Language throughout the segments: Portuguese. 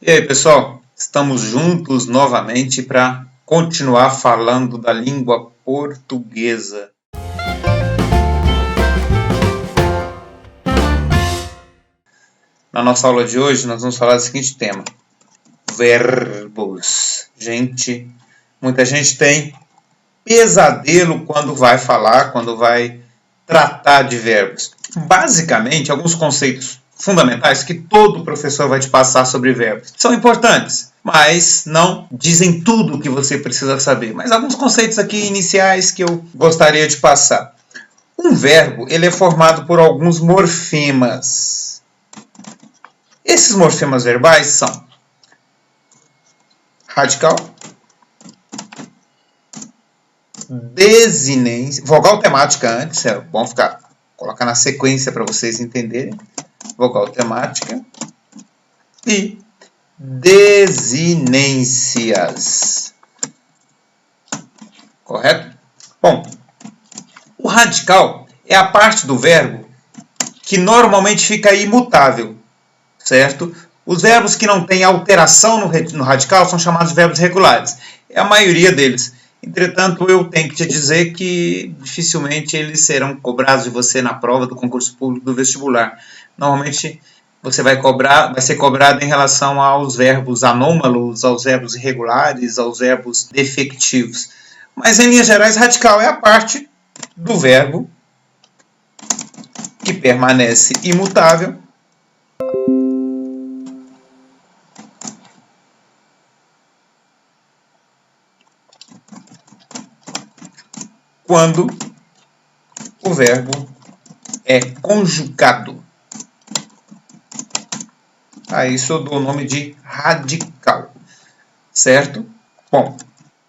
E aí, pessoal? Estamos juntos novamente para continuar falando da língua portuguesa. Na nossa aula de hoje, nós vamos falar do seguinte tema: verbos. Muita gente tem pesadelo quando vai falar, quando vai tratar de verbos. Basicamente, alguns conceitos fundamentais que todo professor vai te passar sobre verbos. São importantes, mas não dizem tudo o que você precisa saber. Mas alguns conceitos aqui iniciais que eu gostaria de passar. Um verbo, ele é formado por alguns morfemas. Esses morfemas verbais são radical, desinência, vogal temática antes, é bom colocar na sequência para vocês entenderem. Vogal temática e desinências. Correto? Bom, o radical é a parte do verbo que normalmente fica imutável, certo? Os verbos que não têm alteração no radical são chamados de verbos regulares. É a maioria deles. Entretanto, eu tenho que te dizer que dificilmente eles serão cobrados de você na prova do concurso público do vestibular. Normalmente você vai ser cobrado em relação aos verbos anômalos, aos verbos irregulares, aos verbos defectivos. Mas em linhas gerais, radical é a parte do verbo que permanece imutável quando o verbo é conjugado. A isso eu dou o nome de radical, certo? Bom,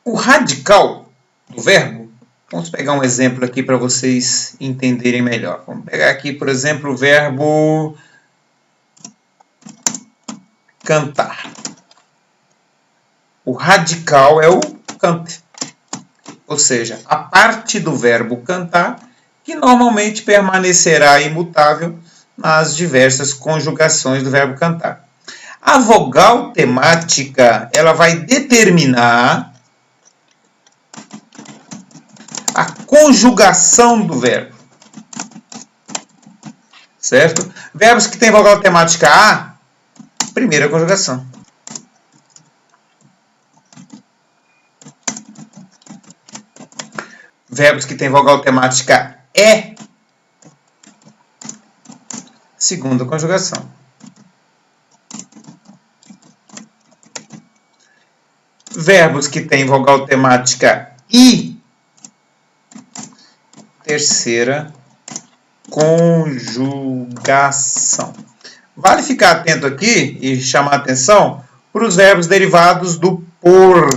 o radical do verbo, vamos pegar um exemplo aqui para vocês entenderem melhor. Vamos pegar aqui, por exemplo, o verbo cantar. O radical é o cante. Ou seja, a parte do verbo cantar que normalmente permanecerá imutável nas diversas conjugações do verbo cantar. A vogal temática, ela vai determinar a conjugação do verbo. Certo? Verbos que têm vogal temática A, primeira conjugação. Verbos que têm vogal temática E, segunda conjugação. Verbos que têm vogal temática I, terceira conjugação. Vale ficar atento aqui e chamar atenção para os verbos derivados do por.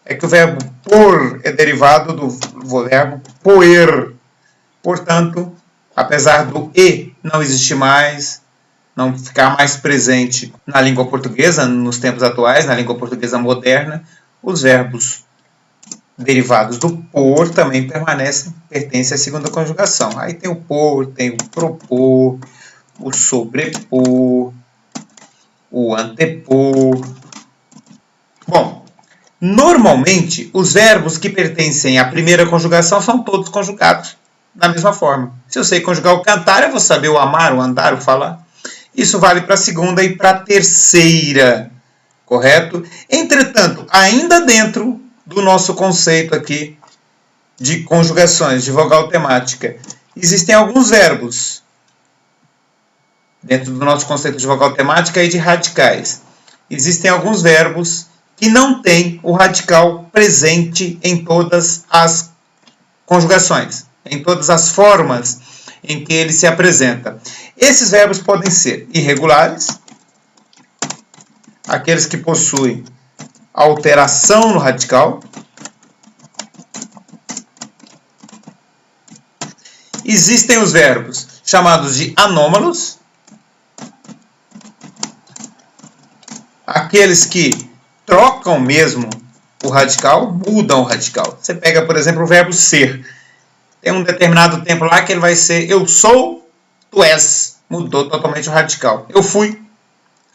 É que o verbo por é derivado do verbo poer. Portanto, apesar do E não existir mais, não ficar mais presente na língua portuguesa, nos tempos atuais, na língua portuguesa moderna, os verbos derivados do por também pertencem à segunda conjugação. Aí tem o por, tem o propor, o sobrepor, o antepor. Bom, normalmente, os verbos que pertencem à primeira conjugação são todos conjugados da mesma forma. Se eu sei conjugar o cantar, eu vou saber o amar, o andar, o falar. Isso vale para a segunda e para a terceira, correto? Entretanto, ainda dentro do nosso conceito aqui de conjugações, de vogal temática, existem alguns verbos dentro do nosso conceito de vogal temática e de radicais. Existem alguns verbos que não têm o radical presente em todas as conjugações, em todas as formas em que ele se apresenta. Esses verbos podem ser irregulares, aqueles que possuem alteração no radical. Existem os verbos chamados de anômalos, aqueles que trocam mesmo o radical, mudam o radical. Você pega, por exemplo, o verbo ser. Tem um determinado tempo lá que ele vai ser eu sou, tu és. Mudou totalmente o radical. Eu fui,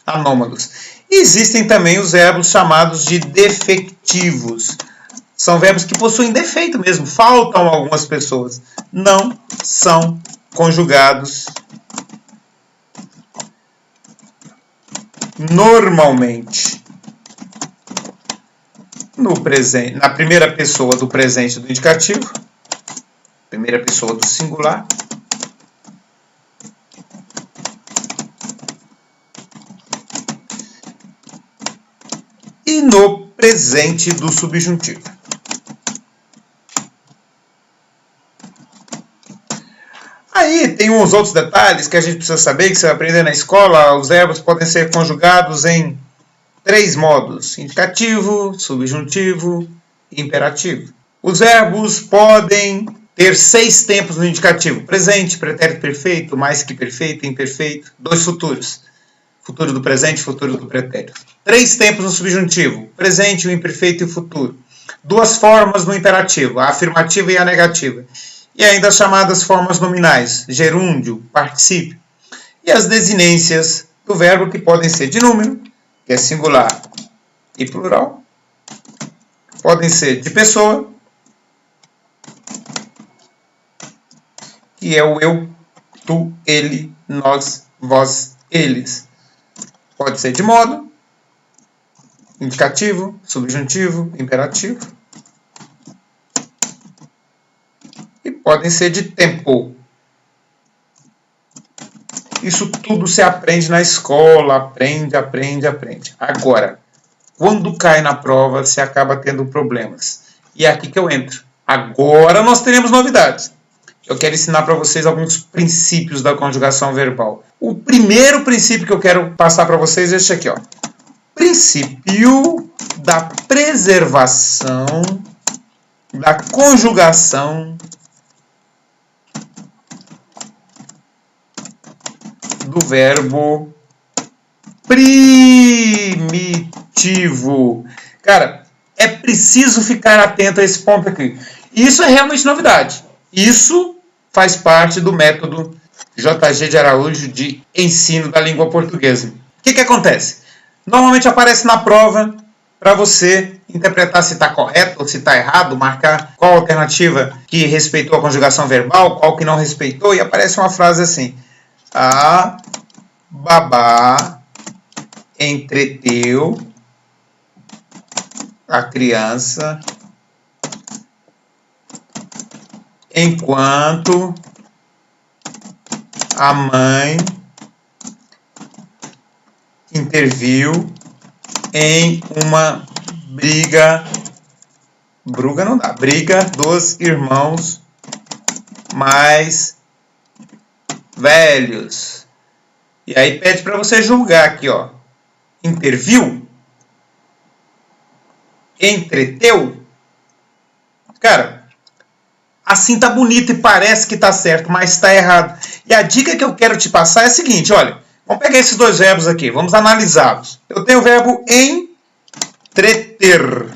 anômalos. E existem também os verbos chamados de defectivos. São verbos que possuem defeito mesmo, faltam algumas pessoas. Não são conjugados normalmente no presente, na primeira pessoa do presente do indicativo, primeira pessoa do singular, e no presente do subjuntivo. Aí tem uns outros detalhes que a gente precisa saber, que você vai aprender na escola. Os verbos podem ser conjugados em 3 modos: indicativo, subjuntivo e imperativo. Os verbos podem ter 6 tempos no indicativo: presente, pretérito perfeito, mais que perfeito, imperfeito, 2 futuros: futuro do presente, futuro do pretérito. 3 tempos no subjuntivo: presente, o imperfeito e o futuro. 2 formas no imperativo: a afirmativa e a negativa. E ainda as chamadas formas nominais: gerúndio, particípio. E as desinências do verbo, que podem ser de número, que é singular e plural. Podem ser de pessoa, que é o eu, tu, ele, nós, vós, eles. Pode ser de modo, indicativo, subjuntivo, imperativo. E podem ser de tempo. Isso tudo se aprende na escola, aprende. Agora, quando cai na prova, você acaba tendo problemas. E é aqui que eu entro. Agora nós teremos novidades. Eu quero ensinar para vocês alguns princípios da conjugação verbal. O primeiro princípio que eu quero passar para vocês é este aqui, ó. Princípio da preservação da conjugação do verbo primitivo. Cara, é preciso ficar atento a esse ponto aqui. Isso é realmente novidade. Isso faz parte do método JG de Araújo de ensino da língua portuguesa. O que acontece? Normalmente aparece na prova para você interpretar se está correto ou se está errado, marcar qual alternativa que respeitou a conjugação verbal, qual que não respeitou, e aparece uma frase assim: a babá entreteu a criança enquanto a mãe interviu em uma briga dos irmãos mais velhos. E aí pede para você julgar aqui, ó. Interviu? Entreteu? Cara, assim tá bonito e parece que tá certo, mas tá errado. E a dica que eu quero te passar é a seguinte, olha. Vamos pegar esses dois verbos aqui, vamos analisá-los. Eu tenho o verbo entreter,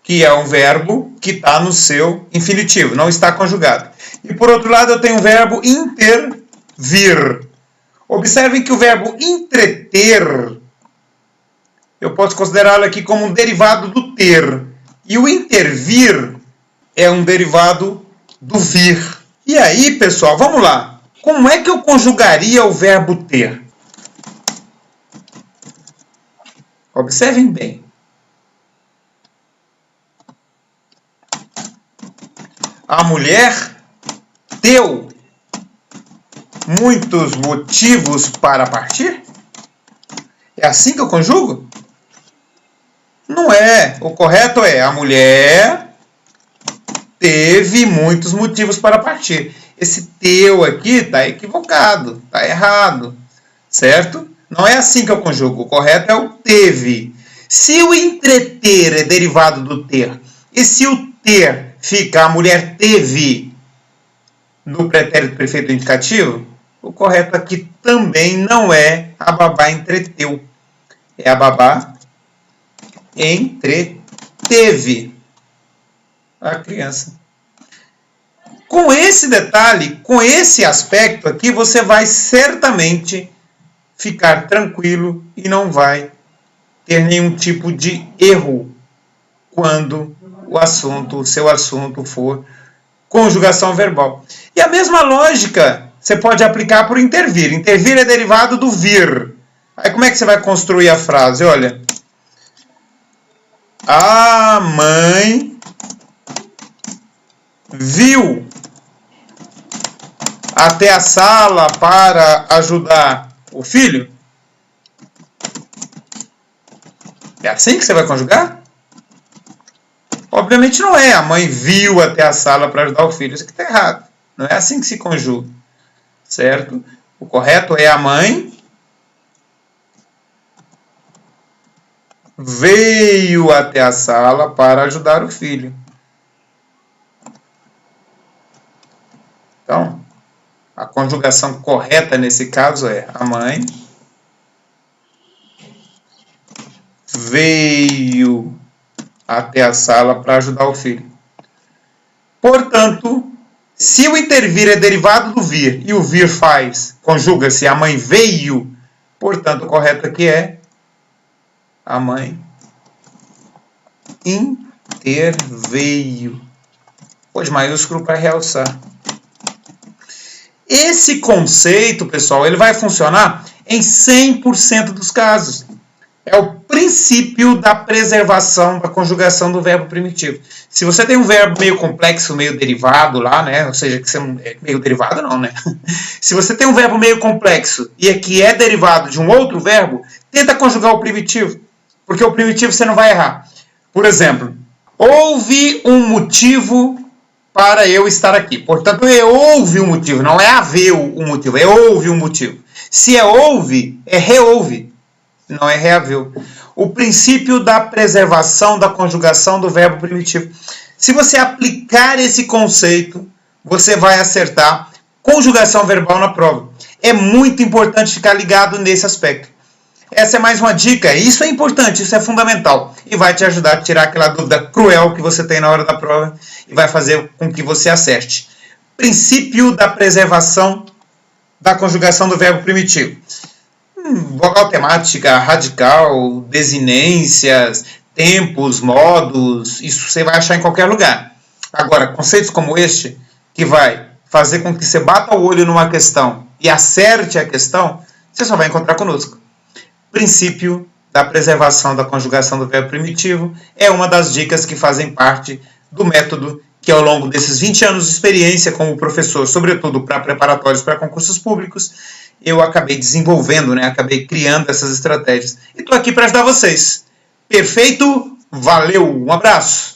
que é um verbo que está no seu infinitivo, não está conjugado. E por outro lado eu tenho o verbo intervir. Observem que o verbo entreter, eu posso considerá-lo aqui como um derivado do ter. E o intervir é um derivado do vir. E aí, pessoal, vamos lá. Como é que eu conjugaria o verbo ter? Observem bem. A mulher deu muitos motivos para partir? É assim que eu conjugo? Não é. O correto é: a mulher teve muitos motivos para partir. Esse teu aqui está equivocado, está errado, certo? Não é assim que eu conjugo. O correto é o teve. Se o entreter é derivado do ter, e se o ter fica a mulher teve no pretérito perfeito indicativo, o correto aqui também não é a babá entreteu. É a babá entreteve a criança. Com esse detalhe, com esse aspecto aqui, você vai certamente ficar tranquilo e não vai ter nenhum tipo de erro quando o seu assunto for conjugação verbal. E a mesma lógica você pode aplicar para o intervir. Intervir é derivado do vir. Aí como é que você vai construir a frase? Olha, a mãe viu até a sala para ajudar o filho? É assim que você vai conjugar? Obviamente não é. A mãe viu até a sala para ajudar o filho. Isso aqui está errado. Não é assim que se conjuga. Certo? O correto é a mãe veio até a sala para ajudar o filho. Então, a conjugação correta nesse caso é a mãe veio até a sala para ajudar o filho. Portanto, se o intervir é derivado do vir e o vir conjuga-se a mãe veio, portanto, o correto aqui é a mãe interveio. Pôs maiúsculo para realçar. Esse conceito, pessoal, ele vai funcionar em 100% dos casos. É o princípio da preservação da conjugação do verbo primitivo. Se você tem um verbo meio complexo, meio derivado lá, né? Ou seja, que você meio derivado não, né? Se você tem um verbo meio complexo e que é derivado de um outro verbo, tenta conjugar o primitivo, porque o primitivo você não vai errar. Por exemplo, houve um motivo para eu estar aqui. Portanto, houve um motivo, não é haver um motivo, é houve um motivo. Se é houve, é reouve, não é reaveu. O princípio da preservação da conjugação do verbo primitivo. Se você aplicar esse conceito, você vai acertar conjugação verbal na prova. É muito importante ficar ligado nesse aspecto. Essa é mais uma dica. Isso é importante, isso é fundamental. E vai te ajudar a tirar aquela dúvida cruel que você tem na hora da prova e vai fazer com que você acerte. Princípio da preservação da conjugação do verbo primitivo. Vogal temática, radical, desinências, tempos, modos, isso você vai achar em qualquer lugar. Agora, conceitos como este, que vai fazer com que você bata o olho numa questão e acerte a questão, você só vai encontrar conosco. Princípio da preservação da conjugação do verbo primitivo é uma das dicas que fazem parte do método que, ao longo desses 20 anos de experiência como professor, sobretudo para preparatórios para concursos públicos, eu acabei desenvolvendo, acabei criando essas estratégias. E estou aqui para ajudar vocês. Perfeito? Valeu! Um abraço!